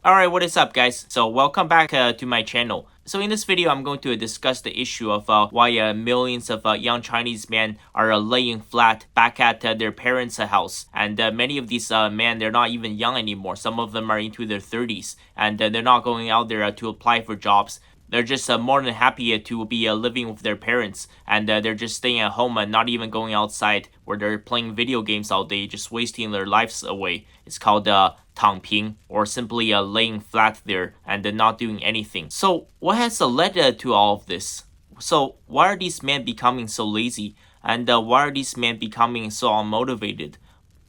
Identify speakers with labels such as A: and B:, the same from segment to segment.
A: Alright, what is up guys? So welcome back to my channel. So in this video, I'm going to discuss the issue of why millions of young Chinese men are laying flat back at their parents' house. And many of these men, they're not even young anymore. Some of them are into their 30s and they're not going out there to apply for jobs. They're just more than happy to be living with their parents, and they're just staying at home and not even going outside where they're playing video games all day, just wasting their lives away. It's called 躺平, or simply laying flat there and not doing anything. So what has led to all of this? So why are these men becoming so lazy, and why are these men becoming so unmotivated?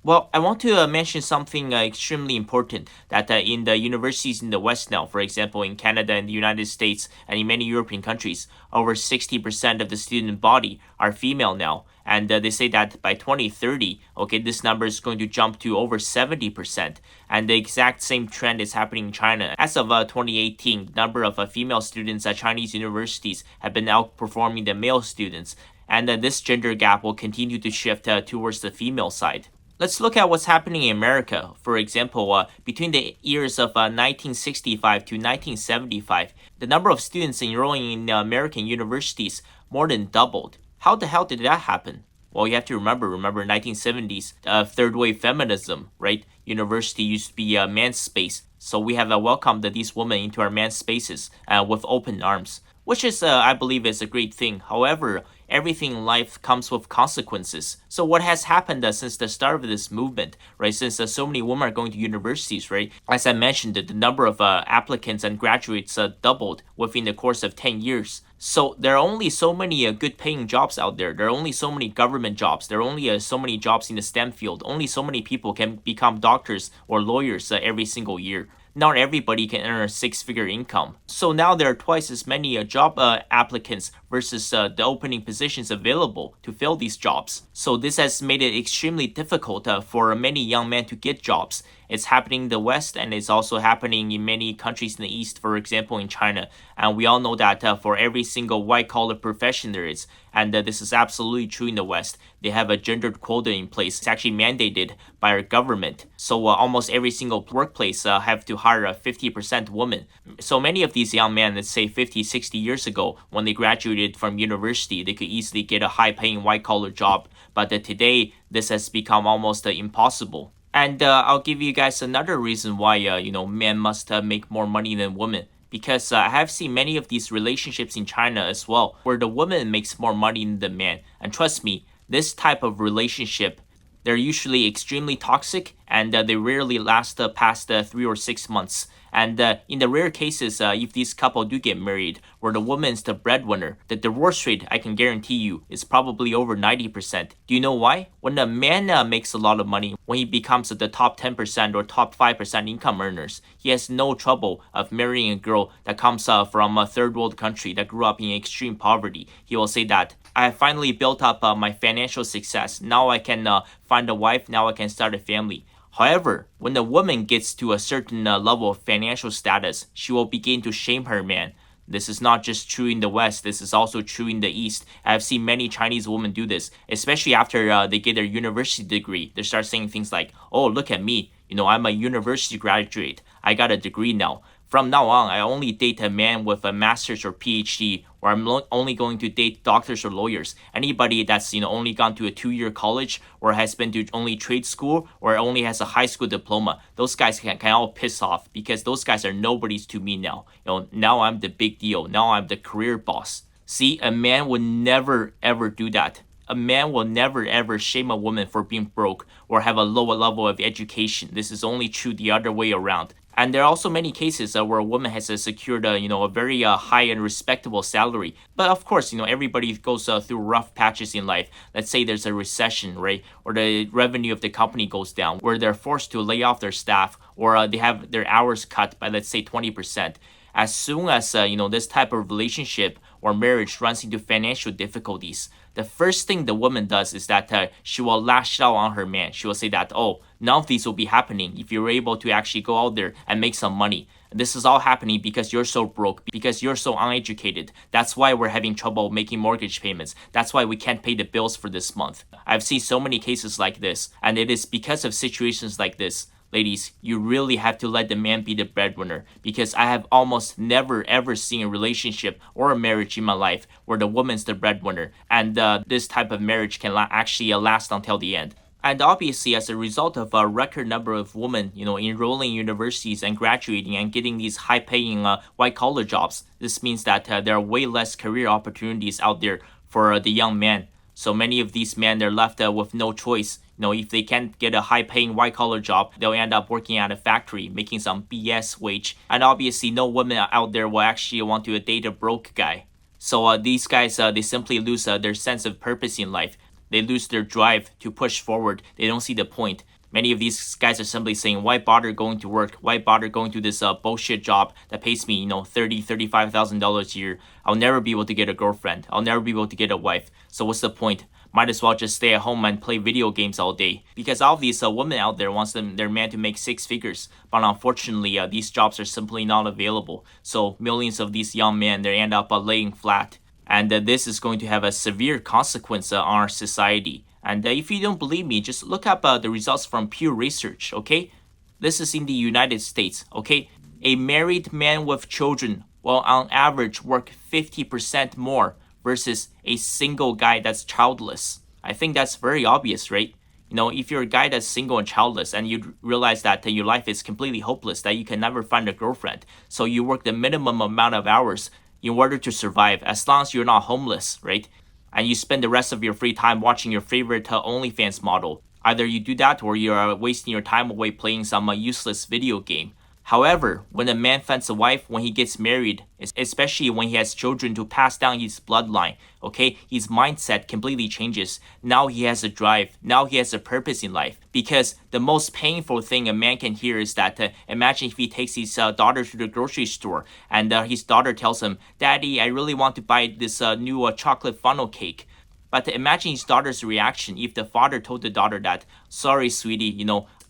A: Well, I want to mention something extremely important that in the universities in the West now, for example, in Canada and the United States and in many European countries, over 60% of the student body are female now. And they say that by 2030, okay, this number is going to jump to over 70%. And the exact same trend is happening in China. As of 2018, the number of female students at Chinese universities have been outperforming the male students. And this gender gap will continue to shift towards the female side. Let's look at what's happening in America. For example, between the years of 1965 to 1975, the number of students enrolling in American universities more than doubled. How the hell did that happen? Well, you have to remember 1970s, third wave feminism, right? University used to be a man's space. So we have welcomed these women into our man's spaces with open arms, which is, I believe, is a great thing. However, everything in life comes with consequences. So what has happened since the start of this movement, right? Since so many women are going to universities, right? As I mentioned, the number of applicants and graduates doubled within the course of 10 years. So there are only so many good paying jobs out there. There are only so many government jobs. There are only so many jobs in the STEM field. Only so many people can become doctors or lawyers every single year. Not everybody can earn a six-figure income. So now there are twice as many job applicants versus the opening positions available to fill these jobs. So this has made it extremely difficult for many young men to get jobs. It's happening in the West, and it's also happening in many countries in the East, for example, in China. And we all know that for every single white-collar profession there is, and this is absolutely true in the West, they have a gendered quota in place. It's actually mandated by our government. So almost every single workplace have to hire a 50% woman. So many of these young men, let's say 50, 60 years ago, when they graduated from university, they could easily get a high-paying white-collar job. But today, this has become almost impossible. And I'll give you guys another reason why, men must make more money than women. Because I have seen many of these relationships in China as well, where the woman makes more money than the man. And trust me, this type of relationship, they're usually extremely toxic, and they rarely last past 3 or 6 months. And in the rare cases, if these couple do get married, where the woman's the breadwinner, the divorce rate, I can guarantee you, is probably over 90%. Do you know why? When a man makes a lot of money, when he becomes the top 10% or top 5% income earners, he has no trouble of marrying a girl that comes from a third world country that grew up in extreme poverty. He will say that, I have finally built up my financial success. Now I can find a wife. Now I can start a family. However, when a woman gets to a certain level of financial status, she will begin to shame her man. This is not just true in the West, this is also true in the East. I've seen many Chinese women do this, especially after they get their university degree. They start saying things like, oh, look at me, I'm a university graduate. I got a degree now. From now on, I only date a man with a master's or PhD, or I'm only going to date doctors or lawyers. Anybody that's only gone to a 2-year college, or has been to only trade school, or only has a high school diploma, those guys can all piss off, because those guys are nobodies to me now. Now I'm the big deal. Now I'm the career boss. See, a man would never ever do that. A man will never ever shame a woman for being broke or have a lower level of education. This is only true the other way around. And there are also many cases where a woman has secured a very high and respectable salary. But of course, everybody goes through rough patches in life. Let's say there's a recession, right? Or the revenue of the company goes down, where they're forced to lay off their staff, or they have their hours cut by, let's say, 20%. As soon as this type of relationship or marriage runs into financial difficulties, the first thing the woman does is that she will lash out on her man. She will say that, oh, none of these will be happening if you're able to actually go out there and make some money. This is all happening because you're so broke, because you're so uneducated. That's why we're having trouble making mortgage payments. That's why we can't pay the bills for this month. I've seen so many cases like this, and it is because of situations like this Ladies, you really have to let the man be the breadwinner, because I have almost never ever seen a relationship or a marriage in my life where the woman's the breadwinner, and this type of marriage can actually last until the end. And obviously, as a result of a record number of women, enrolling in universities and graduating and getting these high-paying white-collar jobs, this means that there are way less career opportunities out there for the young men. So many of these men, they're left with no choice. If they can't get a high-paying white-collar job, they'll end up working at a factory, making some BS wage. And obviously, no woman out there will actually want to date a broke guy. So these guys, they simply lose their sense of purpose in life. They lose their drive to push forward. They don't see the point. Many of these guys are simply saying, why bother going to work? Why bother going to this bullshit job that pays me, $35,000 a year? I'll never be able to get a girlfriend. I'll never be able to get a wife. So what's the point? Might as well just stay at home and play video games all day. Because all of these women out there wants their man to make six figures. But unfortunately, these jobs are simply not available. So millions of these young men, they end up laying flat. And this is going to have a severe consequence on our society. And if you don't believe me, just look up the results from Pew Research, okay? This is in the United States, okay? A married man with children will on average work 50% more versus a single guy that's childless. I think that's very obvious, right? If you're a guy that's single and childless and you realize that your life is completely hopeless, that you can never find a girlfriend, so you work the minimum amount of hours in order to survive, as long as you're not homeless, right? And you spend the rest of your free time watching your favorite OnlyFans model. Either you do that or you're wasting your time away playing some useless video game. However, when a man finds a wife, when he gets married, especially when he has children to pass down his bloodline, okay, his mindset completely changes. Now he has a drive. Now he has a purpose in life. Because the most painful thing a man can hear is that, imagine if he takes his daughter to the grocery store and his daughter tells him, Daddy, I really want to buy this new chocolate funnel cake. But imagine his daughter's reaction if the father told the daughter that, sorry, sweetie,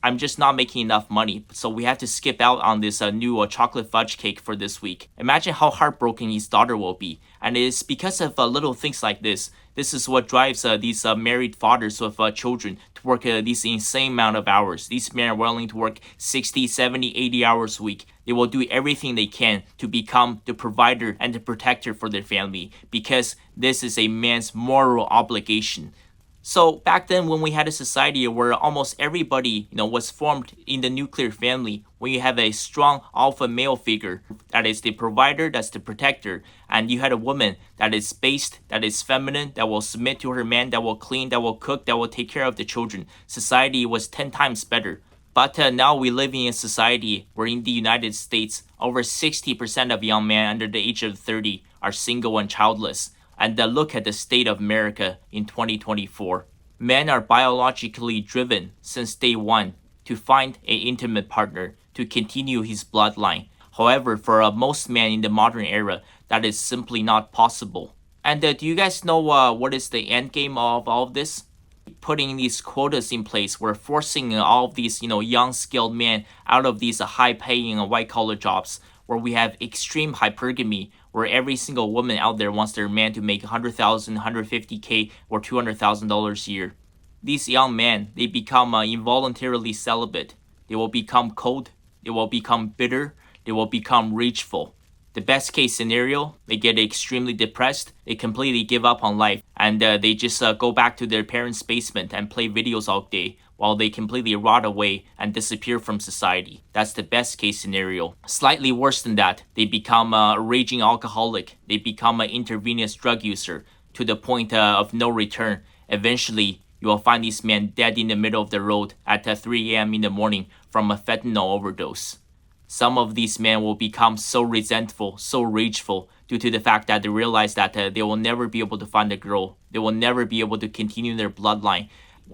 A: I'm just not making enough money, so we have to skip out on this new chocolate fudge cake for this week. Imagine how heartbroken his daughter will be. And it's because of little things like this. This is what drives these married fathers with children to work these insane amount of hours. These men are willing to work 60, 70, 80 hours a week. They will do everything they can to become the provider and the protector for their family, because this is a man's moral obligation. So back then, when we had a society where almost everybody, was formed in the nuclear family, when you have a strong alpha male figure that is the provider, that's the protector, and you had a woman that is based, that is feminine, that will submit to her man, that will clean, that will cook, that will take care of the children, society was 10 times better. But now we live in a society where in the United States, over 60% of young men under the age of 30 are single and childless. And look at the state of America in 2024. Men are biologically driven since day one to find an intimate partner to continue his bloodline. However, for most men in the modern era, that is simply not possible. And do you guys know what is the end game of all of this? Putting these quotas in place, we're forcing all of these, young skilled men out of these high-paying white-collar jobs, where we have extreme hypergamy, where every single woman out there wants their man to make $100,000, $150K, or $200,000 a year. These young men, they become involuntarily celibate. They will become cold. They will become bitter. They will become rageful. The best case scenario, they get extremely depressed, they completely give up on life, and they just go back to their parents' basement and play videos all day while they completely rot away and disappear from society. That's the best case scenario. Slightly worse than that, they become a raging alcoholic. They become an intravenous drug user to the point of no return. Eventually, you will find these men dead in the middle of the road at 3 a.m. in the morning from a fentanyl overdose. Some of these men will become so resentful, so rageful, due to the fact that they realize that they will never be able to find a girl. They will never be able to continue their bloodline.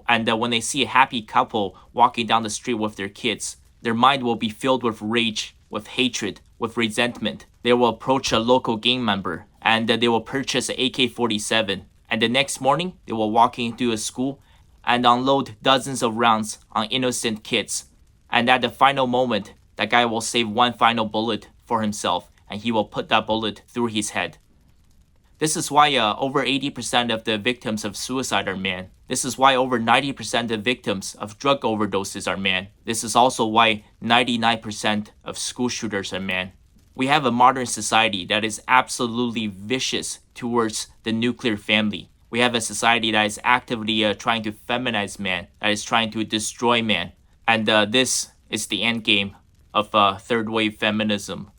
A: And when they see a happy couple walking down the street with their kids, their mind will be filled with rage, with hatred, with resentment. They will approach a local gang member and they will purchase an AK-47. And the next morning, they will walk into a school and unload dozens of rounds on innocent kids. And at the final moment, that guy will save one final bullet for himself, and he will put that bullet through his head. This is why over 80% of the victims of suicide are men. This is why over 90% of victims of drug overdoses are men. This is also why 99% of school shooters are men. We have a modern society that is absolutely vicious towards the nuclear family. We have a society that is actively trying to feminize man, that is trying to destroy man. And this is the end game of third wave feminism.